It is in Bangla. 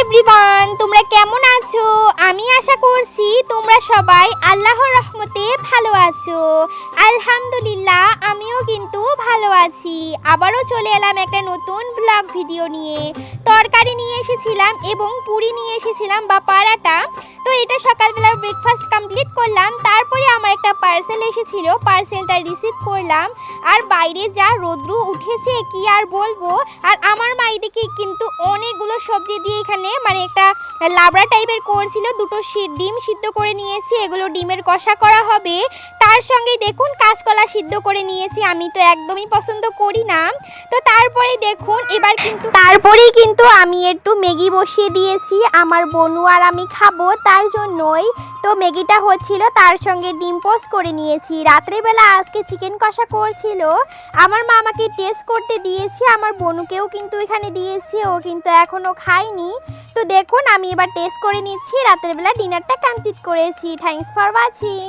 এভরিওয়ান, তোমরা কেমন আছো? আমি আশা করছি তোমরা সবাই আল্লাহর রহমতে ভালো আছো। আলহামদুলিল্লাহ, আমিও কিন্তু ভালো আছি। আবারও চলে এলাম একটা নতুন ব্লগ ভিডিও নিয়ে। তরকারি নিয়ে এসেছিলাম এবং পুরি নিয়ে এসেছিলাম বা পারাটা। তো এটা সকালবেলার ব্রেকফাস্ট কমপ্লিট করলাম। তারপরে আমার একটা পার্সেল এসেছিল, পার্সেলটা রিসিভ করলাম। আর বাইরে যা রোদ্রু উঠেছে কি আর বলবো। আর আমার মা এদিকে কিন্তু অনেকগুলো সবজি দিয়ে এখানে একটা লাবড়া টাইপের করছিল। দুটো ডিম সিদ্ধ করে নিয়েছি, এগুলো ডিমের কষা করা হবে। তার সঙ্গে দেখুন কাঁচকলা সিদ্ধ করে নিয়েছি, আমি তো একদমই পছন্দ করি না। তো তারপরে দেখুন তারপরেই কিন্তু আমি একটু ম্যাগি বসিয়ে দিয়েছি, আমার বনু আর আমি খাবো তার জন্যই। তো ম্যাগিটা হচ্ছিল, তার সঙ্গে ডিম পোস্ট করে নিয়েছি। রাত্রেবেলা আজকে চিকেন কষা করছিল, আমার মা আমাকে টেস্ট করতে দিয়েছি, আমার বনুকেও কিন্তু এখানে দিয়েছি, ও কিন্তু এখনও খায়নি। তো দেখুন আমি এবার টেস্ট করে নিচ্ছি। রাতের বেলা ডিনারটা কমপ্লিট করেছি। Thanks for watching.